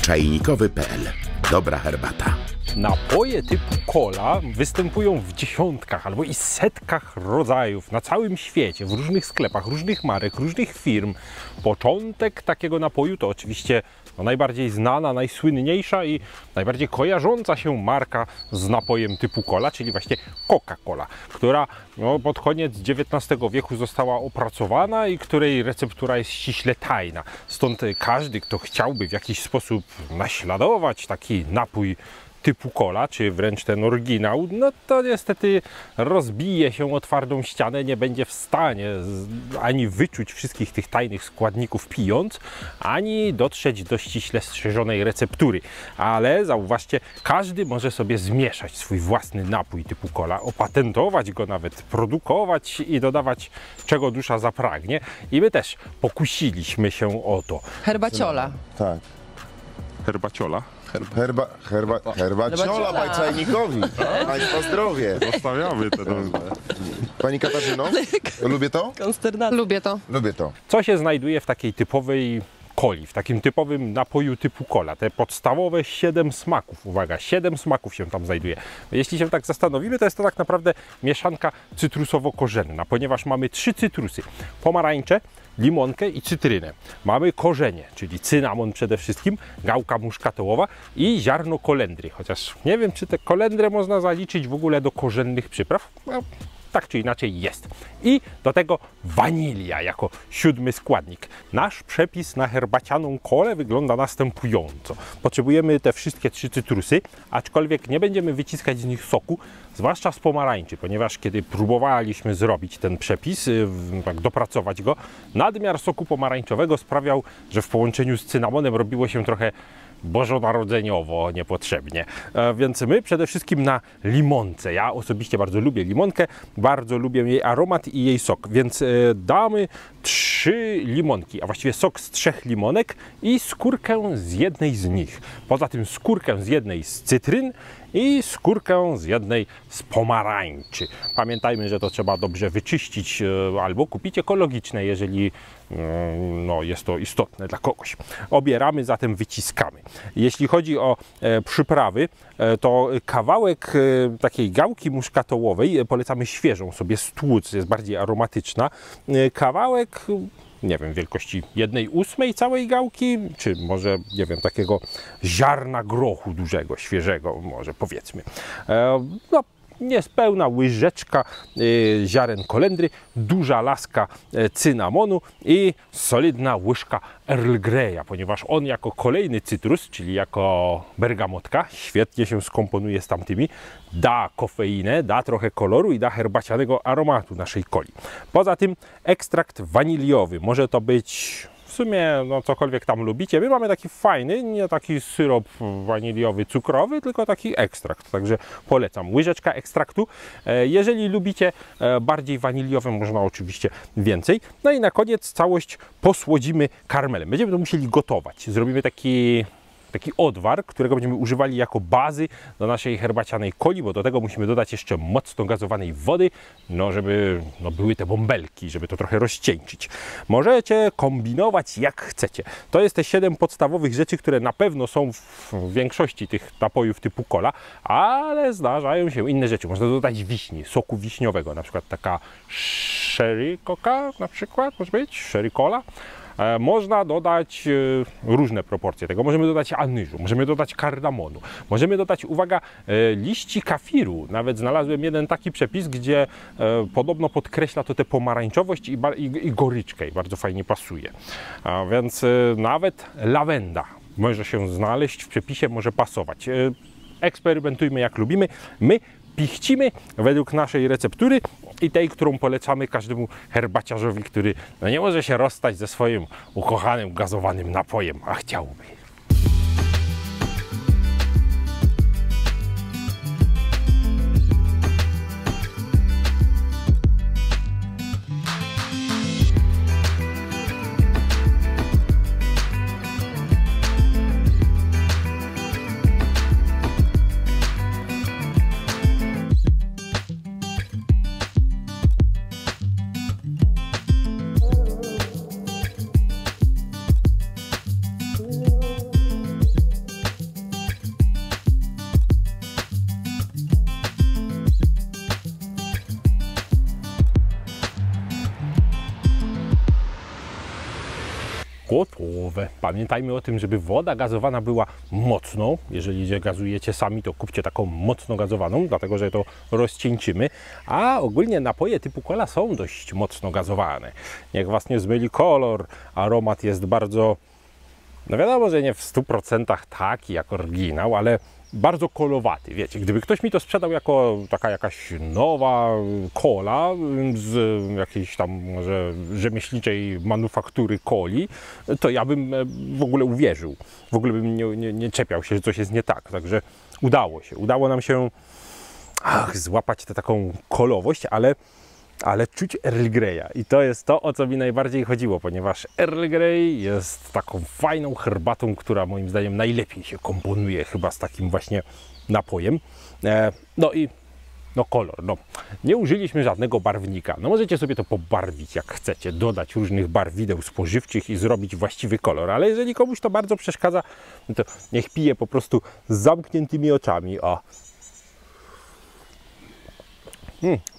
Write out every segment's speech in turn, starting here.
czajnikowy.pl. Dobra herbata. Napoje typu cola występują w dziesiątkach albo i setkach rodzajów na całym świecie, w różnych sklepach, różnych marek, różnych firm. Początek takiego napoju to oczywiście najbardziej znana, najsłynniejsza i najbardziej kojarząca się marka z napojem typu cola, czyli właśnie Coca-Cola, która pod koniec XIX wieku została opracowana i której receptura jest ściśle tajna. Stąd każdy, kto chciałby w jakiś sposób naśladować taki napój typu cola, czy wręcz ten oryginał, no to niestety rozbije się o twardą ścianę, nie będzie w stanie ani wyczuć wszystkich tych tajnych składników pijąc, ani dotrzeć do ściśle strzeżonej receptury. Ale zauważcie, każdy może sobie zmieszać swój własny napój typu cola, opatentować go nawet, produkować i dodawać czego dusza zapragnie. I my też pokusiliśmy się o to. Herbaciola. Tak. Herbaciola. Herbaciola bajczajnikowi. Państwa zdrowie. Zostawiamy to. Pani Katarzyno, lubię to? Konsternacja. Lubię to. Lubię to. Co się znajduje w takiej typowej coli, w takim typowym napoju typu cola? Te podstawowe 7 smaków. Uwaga, 7 smaków się tam znajduje. Jeśli się tak zastanowimy, to jest to tak naprawdę mieszanka cytrusowo-korzenna, ponieważ mamy 3 cytrusy. Pomarańcze, limonkę i cytrynę. Mamy korzenie, czyli cynamon przede wszystkim, gałka muszkatołowa i ziarno kolendry. Chociaż nie wiem, czy tę kolendrę można zaliczyć w ogóle do korzennych przypraw. No, tak czy inaczej jest. I do tego wanilia jako 7. składnik. Nasz przepis na herbacianą kolę wygląda następująco. Potrzebujemy te wszystkie 3 cytrusy, aczkolwiek nie będziemy wyciskać z nich soku, zwłaszcza z pomarańczy, ponieważ kiedy próbowaliśmy zrobić ten przepis, tak dopracować go, nadmiar soku pomarańczowego sprawiał, że w połączeniu z cynamonem robiło się trochę bożonarodzeniowo, niepotrzebnie. Więc my przede wszystkim na limonce. Ja osobiście bardzo lubię limonkę, bardzo lubię jej aromat i jej sok, więc damy 3 limonki, a właściwie sok z 3 limonek i skórkę z jednej z nich. Poza tym skórkę z jednej z cytryn i skórkę z jednej z pomarańczy. Pamiętajmy, że to trzeba dobrze wyczyścić albo kupić ekologiczne, jeżeli jest to istotne dla kogoś. Obieramy, zatem wyciskamy. Jeśli chodzi o przyprawy, to kawałek takiej gałki muszkatołowej, polecamy świeżą sobie stłuc, jest bardziej aromatyczna. Kawałek, nie wiem, wielkości 1/8 całej gałki, czy może, nie wiem, takiego ziarna grochu dużego, świeżego, może powiedzmy. Niespełna łyżeczka ziaren kolendry, duża laska cynamonu i solidna łyżka Earl Greya, ponieważ on jako kolejny cytrus, czyli jako bergamotka, świetnie się skomponuje z tamtymi, da kofeinę, da trochę koloru i da herbacianego aromatu naszej coli. Poza tym ekstrakt waniliowy, może to być w sumie cokolwiek tam lubicie. My mamy taki fajny, nie taki syrop waniliowy, cukrowy, tylko taki ekstrakt. Także polecam. Łyżeczka ekstraktu. Jeżeli lubicie bardziej waniliowe, można oczywiście więcej. No i na koniec całość posłodzimy karmelem. Będziemy to musieli gotować. Zrobimy taki odwar, którego będziemy używali jako bazy do naszej herbacianej coli, bo do tego musimy dodać jeszcze mocno gazowanej wody, żeby były te bąbelki, żeby to trochę rozcieńczyć. Możecie kombinować jak chcecie. To jest te 7 podstawowych rzeczy, które na pewno są w większości tych napojów typu cola, ale zdarzają się inne rzeczy. Można dodać wiśni, soku wiśniowego, na przykład taka sherry coca, na przykład, może być sherry cola. Można dodać różne proporcje tego. Możemy dodać anyżu, możemy dodać kardamonu, możemy dodać, uwaga, liści kafiru. Nawet znalazłem jeden taki przepis, gdzie podobno podkreśla to tę pomarańczowość i goryczkę i bardzo fajnie pasuje. A więc nawet lawenda może się znaleźć w przepisie, może pasować. Eksperymentujmy jak lubimy. My pichcimy według naszej receptury i tej, którą polecamy każdemu herbaciarzowi, który nie może się rozstać ze swoim ukochanym gazowanym napojem, a chciałby. gotowe. Pamiętajmy o tym, żeby woda gazowana była mocną. Jeżeli gazujecie sami, to kupcie taką mocno gazowaną, dlatego że to rozcieńczymy. A ogólnie napoje typu cola są dość mocno gazowane. Niech was nie zmyli kolor. Aromat jest bardzo, no wiadomo, że nie w 100% taki jak oryginał, ale bardzo kolowaty, wiecie, gdyby ktoś mi to sprzedał jako taka jakaś nowa cola z jakiejś tam może rzemieślniczej manufaktury coli, to ja bym w ogóle uwierzył, w ogóle bym nie czepiał się, że coś jest nie tak, także udało nam się złapać tę taką kolowość, ale czuć Earl Greya i to jest to, o co mi najbardziej chodziło, ponieważ Earl Grey jest taką fajną herbatą, która moim zdaniem najlepiej się komponuje chyba z takim właśnie napojem. No i kolor, nie użyliśmy żadnego barwnika, możecie sobie to pobarwić jak chcecie, dodać różnych barwideł spożywczych i zrobić właściwy kolor, ale jeżeli komuś to bardzo przeszkadza, no to niech pije po prostu z zamkniętymi oczami. O.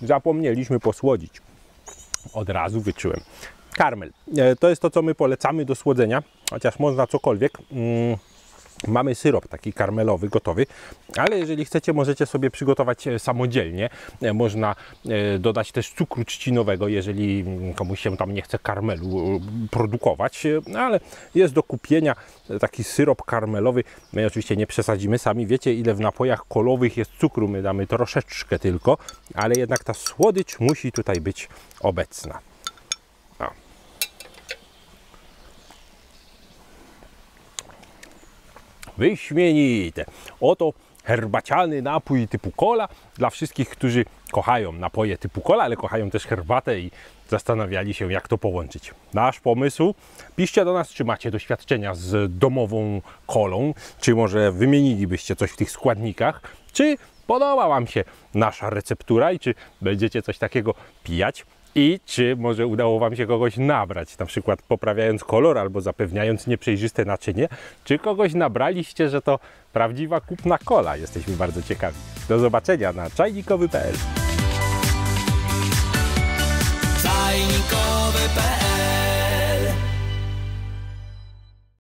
Zapomnieliśmy posłodzić. Od razu wyczułem. Karmel. To jest to, co my polecamy do słodzenia, chociaż można cokolwiek. Mamy syrop taki karmelowy gotowy, ale jeżeli chcecie, możecie sobie przygotować samodzielnie. Można dodać też cukru trzcinowego, jeżeli komuś się tam nie chce karmelu produkować, ale jest do kupienia taki syrop karmelowy. My oczywiście nie przesadzimy, sami wiecie, ile w napojach kolowych jest cukru, my damy troszeczkę tylko, ale jednak ta słodycz musi tutaj być obecna. Wyśmienite. Oto herbaciany napój typu cola dla wszystkich, którzy kochają napoje typu cola, ale kochają też herbatę i zastanawiali się, jak to połączyć. Nasz pomysł. Piszcie do nas, czy macie doświadczenia z domową kolą, czy może wymienilibyście coś w tych składnikach, czy podoba wam się nasza receptura i czy będziecie coś takiego pijać. I czy może udało wam się kogoś nabrać, na przykład poprawiając kolor albo zapewniając nieprzejrzyste naczynie, czy kogoś nabraliście, że to prawdziwa kupna cola. Jesteśmy bardzo ciekawi. Do zobaczenia na czajnikowy.pl. Czajnikowy.pl